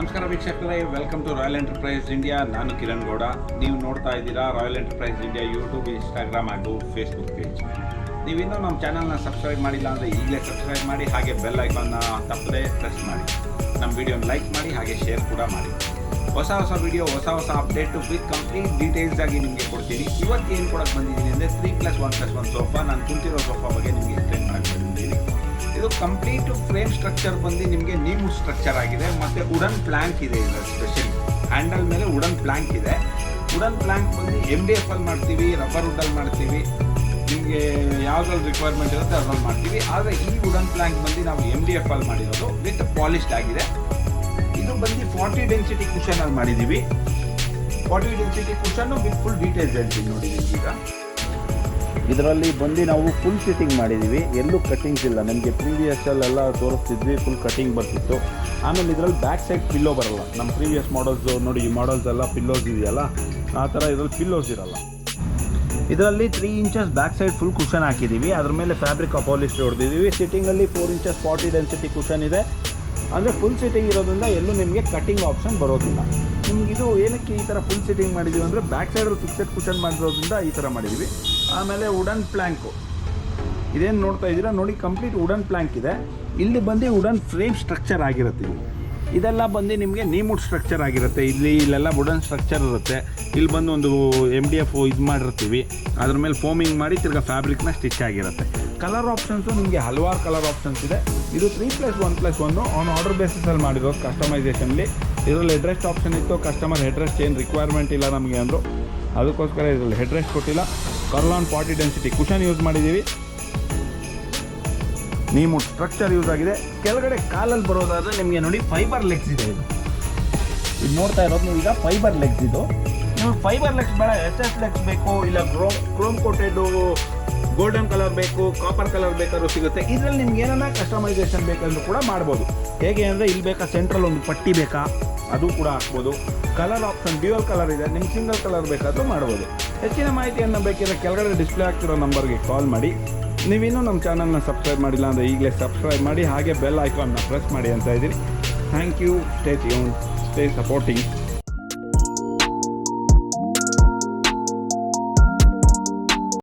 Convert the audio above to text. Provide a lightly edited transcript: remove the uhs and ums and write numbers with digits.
ನಮಸ್ಕಾರ ವೀಕ್ಷಕರೇ, welcome to Royal Enterprise India. ನಾನು ಕಿರಣ್ ಗೌಡ. ನೀವು ನೋಡ್ತಾ ಇದ್ದೀರಾ Royal Enterprise India YouTube, Instagram ಹಾಗೂ ಫೇಸ್ಬುಕ್ ಪೇಜ್. ನೀವಿನ್ನೂ ನಮ್ಮ ಚಾನಲ್ನ ಸಬ್ಸ್ಕ್ರೈಬ್ ಮಾಡಿಲ್ಲ ಅಂದರೆ ಈಗಲೇ ಸಬ್ಸ್ಕ್ರೈಬ್ ಮಾಡಿ, ಹಾಗೆ ಬೆಲ್ ಐಕಾನ್ನ ತಪ್ಪದೇ ಪ್ರೆಸ್ ಮಾಡಿ. ನಮ್ಮ ವಿಡಿಯೋನ ಲೈಕ್ ಮಾಡಿ, ಹಾಗೆ ಶೇರ್ ಕೂಡ ಮಾಡಿ. ಹೊಸ ವಿಡಿಯೋ, ಹೊಸ ಅಪ್ಡೇಟು ವಿತ್ ಕಂಪ್ಲೀಟ್ ಡೀಟೇಲ್ಸ್ ಆಗಿ ನಿಮಗೆ ಕೊಡ್ತೀನಿ. ಇವತ್ತು ಏನು ಕೊಡೋಕ್ಕೆ ಬಂದಿದ್ದೀನಿ ಅಂದರೆ 3+1+1 ಸೋಫಾ. ನಾನು ಕುಂತಿರೋ ಸೋಫಾ ಬಗ್ಗೆ ನಿಮಗೆ ಎಕ್ಸ್ಪ್ಲೇನ್ ಮಾಡೋಕ್ಕೆ ಬಂದಿದ್ದೀನಿ. ಇದು ಕಂಪ್ಲೀಟ್ ಫ್ರೇಮ್ ಸ್ಟ್ರಕ್ಚರ್ ಬಂದು ನಿಮಗೆ ನೀಮುಡ್ ಸ್ಟ್ರಕ್ಚರ್ ಆಗಿದೆ, ಮತ್ತು ವುಡನ್ ಪ್ಲ್ಯಾಂಕ್ ಇದೆ. ಇದು ಸ್ಪೆಷಲಿ ಹ್ಯಾಂಡಲ್ ಮೇಲೆ ವುಡನ್ ಪ್ಲ್ಯಾಂಕ್ ಇದೆ. ವುಡನ್ ಪ್ಲ್ಯಾಂಕ್ ಬಂದು MDF ಅಲ್ಲಿ ಮಾಡ್ತೀವಿ, ರಬ್ಬರ್ ವುಡ್ಡಲ್ಲಿ ಮಾಡ್ತೀವಿ, ನಿಮಗೆ ಯಾವುದ್ರಲ್ಲಿ ರಿಕ್ವೈರ್ಮೆಂಟ್ ಇರುತ್ತೆ ಅದ್ರಲ್ಲಿ ಮಾಡ್ತೀವಿ. ಆದರೆ ಈ ವುಡನ್ ಪ್ಲ್ಯಾಂಕ್ ಬಂದು ನಾವು MDF ಅಲ್ಲಿ ಮಾಡಿರೋದು ವಿತ್ ಪಾಲಿಶ್ಡ್ ಆಗಿದೆ. ಇದು ಬಂದು 40 ಡೆನ್ಸಿಟಿ ಕುಷನಲ್ಲಿ ಮಾಡಿದ್ದೀವಿ. 40 ಡೆನ್ಸಿಟಿ ಕುಷನ್ನು ವಿತ್ ಫುಲ್ ಡೀಟೇಲ್ಸ್ ಹೇಳ್ತೀನಿ ನೋಡಿ. ಈಗ ಇದರಲ್ಲಿ ಬಂದು ನಾವು ಫುಲ್ ಸಿಟ್ಟಿಂಗ್ ಮಾಡಿದ್ದೀವಿ, ಎಲ್ಲೂ ಕಟ್ಟಿಂಗ್ಸ್ ಇಲ್ಲ. ನಮಗೆ ಪ್ರೀವಿಯಸ್ಸಲ್ಲೆಲ್ಲ ತೋರಿಸ್ತಿದ್ವಿ, ಫುಲ್ ಕಟ್ಟಿಂಗ್ ಬರ್ತಿತ್ತು. ಆಮೇಲೆ ಇದರಲ್ಲಿ ಬ್ಯಾಕ್ ಸೈಡ್ ಪಿಲ್ಲೋ ಬರಲ್ಲ. ನಮ್ಮ ಪ್ರೀವಿಯಸ್ ಮಾಡಲ್ಸ್ ನೋಡಿ, ಈ ಮಾಡಲ್ಸ್ ಎಲ್ಲ ಪಿಲ್ಲೋಸ್ ಇದೆಯಲ್ಲ, ಆ ಥರ ಇದರಲ್ಲಿ ಪಿಲ್ಲೋಸ್ ಇರಲ್ಲ. ಇದರಲ್ಲಿ 3 inches back side full cushion ಹಾಕಿದ್ದೀವಿ, ಅದ್ರ ಮೇಲೆ ಫ್ಯಾಬ್ರಿಕ್ ಪಾಲಿಸ್ಟರ್ ಹೊಡೆದಿದ್ದೀವಿ. ಸಿಟ್ಟಿಂಗಲ್ಲಿ 4 ಇಂಚಸ್ 40 ಡೆನ್ಸಿಟಿ ಕುಷನ್ ಇದೆ. ಅಂದರೆ ಫುಲ್ ಸಿಟ್ಟಿಂಗ್ ಇರೋದ್ರಿಂದ ಎಲ್ಲೂ ನಿಮಗೆ ಕಟ್ಟಿಂಗ್ ಆಪ್ಷನ್ ಬರೋದಿಲ್ಲ. ನಿಮ್ಗೆ ಇದು ಏನಕ್ಕೆ ಈ ಥರ ಫುಲ್ ಸಿಟ್ಟಿಂಗ್ ಮಾಡಿದ್ದೀವಿ ಅಂದರೆ ಬ್ಯಾಕ್ ಸೈಡಲ್ಲಿ ಫಿಕ್ಸೆಡ್ ಕುಷನ್ ಮಾಡಿರೋದ್ರಿಂದ ಈ ಥರ ಮಾಡಿದ್ದೀವಿ. ಆಮೇಲೆ ವುಡನ್ ಪ್ಲ್ಯಾಂಕು ಇದೇನು ನೋಡ್ತಾ ಇದ್ದೀರಾ ನೋಡಿ, ಕಂಪ್ಲೀಟ್ ವುಡನ್ ಪ್ಲ್ಯಾಂಕ್ ಇದೆ. ಇಲ್ಲಿ ಬಂದು ವುಡನ್ ಫ್ರೇಮ್ ಸ್ಟ್ರಕ್ಚರ್ ಆಗಿರುತ್ತೆ. ಇದೆಲ್ಲ ಬಂದು ನಿಮಗೆ ನೀಮುಡ್ ಸ್ಟ್ರಕ್ಚರ್ ಆಗಿರುತ್ತೆ. ಇಲ್ಲೆಲ್ಲ ವುಡನ್ ಸ್ಟ್ರಕ್ಚರ್ ಇರುತ್ತೆ. ಇಲ್ಲಿ ಬಂದು ಒಂದು MDF ಇದು ಮಾಡಿರ್ತೀವಿ, ಅದ್ರ ಮೇಲೆ ಫೋಮಿಂಗ್ ಮಾಡಿ ತಿರ್ಗಾ ಫ್ಯಾಬ್ರಿಕ್ನ ಸ್ಟಿಚ್ ಆಗಿರುತ್ತೆ. ಕಲರ್ ಆಪ್ಷನ್ಸು ನಿಮಗೆ ಹಲವಾರು ಕಲರ್ ಆಪ್ಷನ್ಸ್ ಇದೆ. ಇದು 3+1+1 ಆನ್ ಆರ್ಡರ್ ಬೇಸಿಸಲ್ಲಿ ಮಾಡಿರೋದು ಕಸ್ಟಮೈಸೇಷನ್ಲಿ. ಇದರಲ್ಲಿ ಹೆಡ್ರೆಸ್ಟ್ ಆಪ್ಷನ್ ಇತ್ತು. ಕಸ್ಟಮರ್ ಹೆಡ್ರೆಸ್ಟ್ ಏನು ರಿಕ್ವೈರ್ಮೆಂಟ್ ಇಲ್ಲ ನಮಗೆ ಅಂದರು, ಅದಕ್ಕೋಸ್ಕರ ಇದರಲ್ಲಿ ಹೆಡ್ರೆಸ್ಟ್ ಕೊಟ್ಟಿಲ್ಲ. ಕರ್ಲಾನ್ 40 ಡೆನ್ಸಿಟಿ ಕುಷನ್ ಯೂಸ್ ಮಾಡಿದ್ದೀವಿ. ನೀಮುಡ್ ಸ್ಟ್ರಕ್ಚರ್ ಯೂಸ್ ಆಗಿದೆ. ಕೆಳಗಡೆ ಕಾಲಲ್ಲಿ ಬರೋದಾದರೆ ನಿಮಗೆ ನೋಡಿ ಫೈಬರ್ ಲೆಗ್ಸ್ ಇದೆ. ಇದು ನೋಡ್ತಾ ಇರೋದು ನೀವೀಗ ಫೈಬರ್ ಲೆಗ್ಸ್. ಇದು ನೀವು ಫೈಬರ್ ಲೆಗ್ಸ್ ಬೇಡ, SS ಲೆಗ್ಸ್ ಬೇಕು, ಇಲ್ಲ ಕ್ರೋಮ್ ಕೋಟೆಡು ಗೋಲ್ಡನ್ ಕಲರ್ ಬೇಕು, ಕಾಪರ್ ಕಲರ್ ಬೇಕಾದ್ರೂ ಸಿಗುತ್ತೆ. ಇದರಲ್ಲಿ ನಿಮ್ಗೆ ಏನಾರ ಕಸ್ಟಮೈಸೇಷನ್ ಬೇಕಂದ್ರೂ ಕೂಡ ಮಾಡ್ಬೋದು. ಹೇಗೆ ಅಂದರೆ ಇಲ್ಲಿ ಬೇಕಾ ಸೆಂಟ್ರಲ್ ಒಂದು ಪಟ್ಟಿ ಬೇಕಾ, ಅದು ಕೂಡ ಹಾಕ್ಬೋದು. ಕಲರ್ ಆಪ್ಷನ್ ಡ್ಯೂಯಲ್ ಕಲರ್ ಇದೆ, ನಿಮ್ಗೆ ಸಿಂಗಲ್ ಕಲರ್ ಬೇಕಾದರೂ ಮಾಡ್ಬೋದು. ಹೆಚ್ಚಿನ ಮಾಹಿತಿಯನ್ನು ಬೇಕಿದ್ರೆ ಕೆಳಗಡೆ ಡಿಸ್ಪ್ಲೇ ಆಗ್ತಿರೋ ನಂಬರ್ಗೆ ಕಾಲ್ ಮಾಡಿ. ನೀವಿನ್ನೂ ನಮ್ಮ ಚಾನಲ್ನ ಸಬ್ಸ್ಕ್ರೈಬ್ ಮಾಡಿಲ್ಲ ಅಂದರೆ ಈಗಲೇ ಸಬ್ಸ್ಕ್ರೈಬ್ ಮಾಡಿ, ಹಾಗೆ ಬೆಲ್ ಐಕಾನ್ನ ಪ್ರೆಸ್ ಮಾಡಿ ಅಂತ ಇದ್ದೀರಿ. Thank you. Stay tune, stay supporting.